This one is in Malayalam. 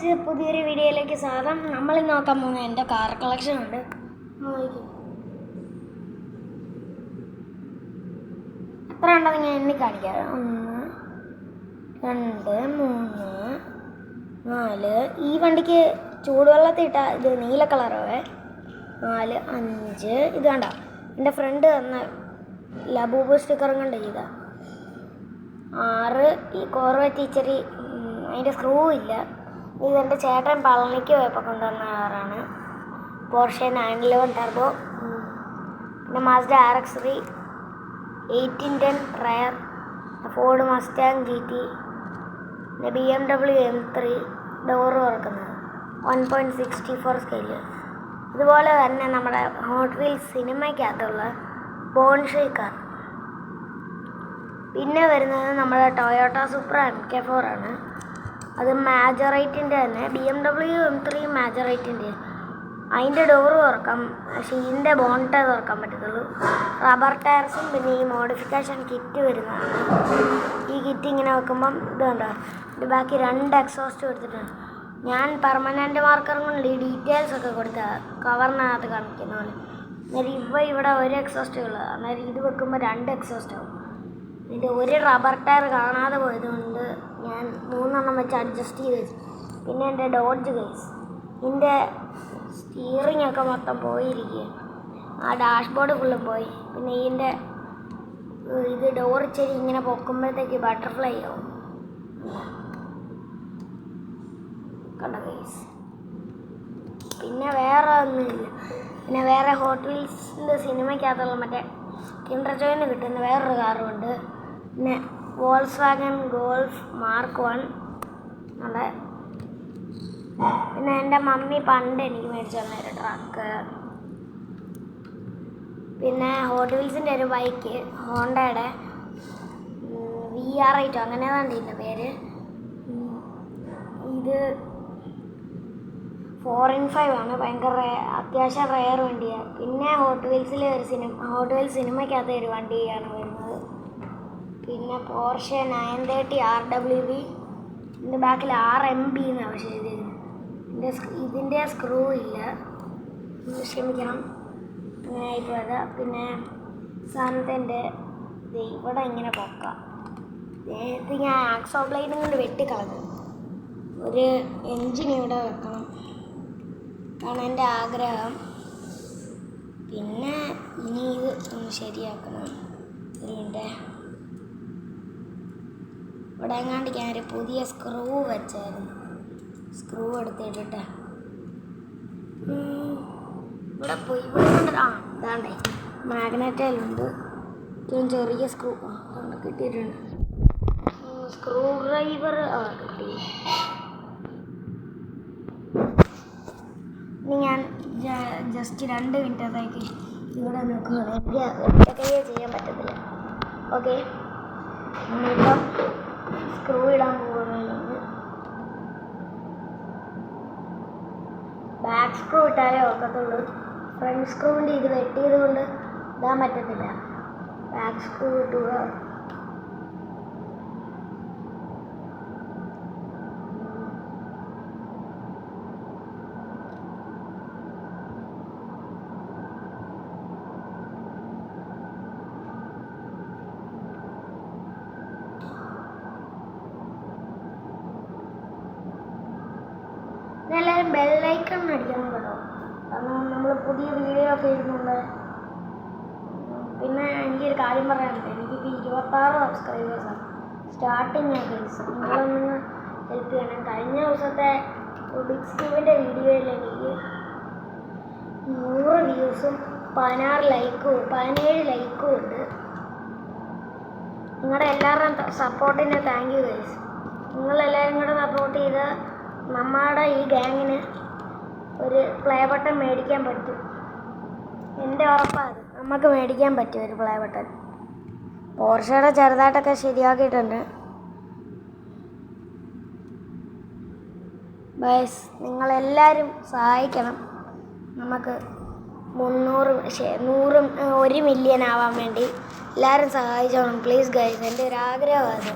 ഗൈസ്, പുതിയൊരു വീഡിയോയിലേക്ക് സ്വാഗതം. നമ്മളിൽ നോക്കാൻ പോകുന്ന എൻ്റെ കാർ കളക്ഷൻ ഉണ്ട്. എത്ര ഉണ്ടെന്ന് ഞാൻ എണ്ണി കാണിക്കാം. 1 2 3 4. ഈ വണ്ടിക്ക് ചൂടുവെള്ളത്തിൽ ഇട്ട ഇത് നീല കളറേ. 4 5. ഇത് കണ്ട എൻ്റെ ഫ്രണ്ട് തന്ന ലബൂബ് സ്റ്റിക്കറും കൊണ്ട് ചെയ്താ. 6. ഈ കോർവെറ്റ് ഇച്ചിരി അതിൻ്റെ സ്ക്രൂ ഇല്ല. ഇതെൻ്റെ ചേട്ടൻ പളനിക്ക് പോയപ്പോൾ കൊണ്ടുവന്ന കാറാണ്. Porsche 911 turbo. പിന്നെ മാസ്ഡ RX-3, 1810 rare, Ford Mustang GT, പിന്നെ BMW M3 ഡോറ് തുറക്കുന്നത് 1.64 സ്കെയില്. ഇതുപോലെ തന്നെ നമ്മുടെ ഹോട്ട് വീൽസ് സിനിമയ്ക്കകത്തുള്ള ബോൺഷി കാർ. പിന്നെ വരുന്നത് നമ്മുടെ ടൊയോട്ട സൂപ്ര MK4 ആണ്. അത് മാജറൈറ്റിൻ്റെ തന്നെ. BMW M3 മാജറൈറ്റിൻ്റെ. അതിൻ്റെ ഡോറ് തുറക്കാം, പക്ഷേ ഇതിൻ്റെ ബോണ്ടേ തുറക്കാൻ പറ്റത്തുള്ളൂ. റബ്ബർ ടയർസും പിന്നെ ഈ മോഡിഫിക്കേഷൻ കിറ്റ് വരുന്നതാണ്. ഈ കിറ്റ് ഇങ്ങനെ വെക്കുമ്പം ഇത് കണ്ടോ, ഇത് ബാക്കി 2 എക്സോസ്റ്റ് കൊടുത്തിട്ടുണ്ട്. ഞാൻ പെർമനൻറ്റ് മാർക്കറും കൊണ്ട് ഈ ഡീറ്റെയിൽസ് ഒക്കെ കൊടുത്ത കവറിനകത്ത് കാണിക്കുന്ന പോലെ. അന്നേരം ഇവിടെ 1 എക്സോസ്റ്റേ ഉള്ളൂ. അന്നേരം ഇത് വെക്കുമ്പോൾ 2 എക്സോസ്റ്റ് ആവും. ഇതിൻ്റെ ഒരു റബ്ബർ ടയർ കാണാതെ പോയതുകൊണ്ട് ഞാൻ 3 എണ്ണം വെച്ച് അഡ്ജസ്റ്റ് ചെയ്ത് വെച്ചു. പിന്നെ എൻ്റെ ഡോഡ്ജ് ഗൈസ്, ഇതിൻ്റെ സ്റ്റിയറിംഗ് ഒക്കെ മൊത്തം പോയിരിക്കുക. ആ ഡാഷ്ബോർഡ് ഫുള്ളും പോയി. പിന്നെ ഇതിൻ്റെ ഇത് ഡോർ ഇച്ചിരി ഇങ്ങനെ പൊക്കുമ്പോഴത്തേക്ക് ബട്ടർഫ്ലൈ ആവും. കണ്ടോ ഗൈസ്. പിന്നെ വേറെ ഒന്നുമില്ല. പിന്നെ വേറെ ഹോട്ട് വീൽസിൻ്റെ സിനിമയ്ക്കകത്തുള്ള മറ്റേ കിൻഡർ ജോയിന് കിട്ടുന്ന വേറൊരു കാറുമുണ്ട്. പിന്നെ വോൾസ്വാഗൻ ഗോൾഫ് മാർക്ക് 1 ഉണ്ട്. പിന്നെ എൻ്റെ മമ്മി പണ്ട് എനിക്ക് മേടിച്ചു തന്നൊരു ട്രക്ക്. പിന്നെ ഹോട്ട് വീൽസിൻ്റെ ഒരു ബൈക്ക്, ഹോണ്ടയുടെ VR8 അങ്ങനെ കണ്ടില്ല പേര്. ഇത് 4x5 ആണ്. ഭയങ്കര അത്യാവശ്യം റെയർ വണ്ടിയാണ്. പിന്നെ ഹോട്ട് വീൽസിൽ ഹോട്ട് വീൽസ് സിനിമയ്ക്കകത്ത് ഒരു വണ്ടിയാണ് വരുന്നത്. പിന്നെ പോർഷെ 930 RWB. ഇതിൻ്റെ ബാക്കിൽ RMB എന്നാണ് പക്ഷേ ഇതിൻ്റെ സ്ക്രൂ ഇല്ല, ക്ഷമിക്കണം, അങ്ങനെ ആയിപ്പോയത്. പിന്നെ സാധനത്തിൻ്റെ ഇവിടെ ഇങ്ങനെ പൊക്കാം. നേരത്തെ ഞാൻ ആക്സോ ബ്ലേഡും കൊണ്ട് വെട്ടിക്കളഞ്ഞു. ഒരു എൻജിൻ ഇവിടെ വെക്കണം ആണ് എൻ്റെ ആഗ്രഹം. പിന്നെ ഇനി ഇത് ഒന്ന് ശരിയാക്കണം. ഇതിൻ്റെ ഇവിടെ എങ്ങാണ്ട് ഞാനൊരു പുതിയ സ്ക്രൂ വെച്ചായിരുന്നു. സ്ക്രൂ എടുത്തിട്ടിട്ട് ഇവിടെ പോയി ഇതാണ്ടേ മാഗ്നറ്റയിലുണ്ട്. ചെറിയ സ്ക്രൂ കിട്ടിയിട്ടുണ്ട്. സ്ക്രൂ ഡ്രൈവർ കിട്ടി. ഇനി ഞാൻ ജസ്റ്റ് 2 മിനിറ്റത്തേക്ക് ഇവിടെ നോക്കുകയാണ്. എനിക്ക് ഒറ്റക്കൈയ്യേ ചെയ്യാൻ പറ്റത്തില്ല. ഓക്കെ, നമ്മളിപ്പം സ്ക്രൂ ഇടാൻ പോകുന്നത്. ബാക്ക് സ്ക്രൂ ഇട്ടാലേ ഒക്കത്തുള്ളൂ. ഫ്രണ്ട് സ്ക്രൂവിൻ്റെ ഇത് വെട്ടിയത് കൊണ്ട് ഇടാൻ പറ്റത്തില്ല. ബാക്ക് സ്ക്രൂ ഇട്ടുക. എല്ലാവരും ബെല്ലൈക്കൺ അടിക്കണം കേട്ടോ, കാരണം നമ്മൾ പുതിയ വീഡിയോ ഒക്കെ ഇടുന്നുണ്ട്. പിന്നെ എനിക്കൊരു കാര്യം പറയാനുണ്ട്. എനിക്കിപ്പോൾ 26 സബ്സ്ക്രൈബേഴ്സാണ്. സ്റ്റാർട്ടിങ് ഗൈസ്, നിങ്ങളൊന്ന് ഹെൽപ്പ് ചെയ്യണം. കഴിഞ്ഞ ദിവസത്തെ ബിഗ് സ്റ്റീവിൻ്റെ വീഡിയോയിൽ എനിക്ക് 100 വ്യൂസും 17 ലൈക്കും ഉണ്ട്. നിങ്ങളുടെ എല്ലാവരുടെയും സപ്പോർട്ടിന് താങ്ക് യു ഗൈസ്. നിങ്ങളെല്ലാവരും കൂടെ സപ്പോർട്ട് ചെയ്ത് നമ്മുടെ ഈ ഗ്യാങ്ങിന് ഒരു പ്ലേ ബട്ടൺ മേടിക്കാൻ പറ്റും. എൻ്റെ ഉറപ്പാണ്, നമുക്ക് മേടിക്കാൻ പറ്റും ഒരു പ്ലേ ബട്ടൺ. പോർഷയുടെ ചെറുതായിട്ടൊക്കെ ശരിയാക്കിയിട്ടുണ്ട്. ബൈസ്, നിങ്ങളെല്ലാവരും സഹായിക്കണം. നമുക്ക് 100 മില്യൺ ആവാൻ വേണ്ടി എല്ലാവരും സഹായിച്ചോണം പ്ലീസ് ഗൈസ്. എൻ്റെ ഒരു ആഗ്രഹമാണ്.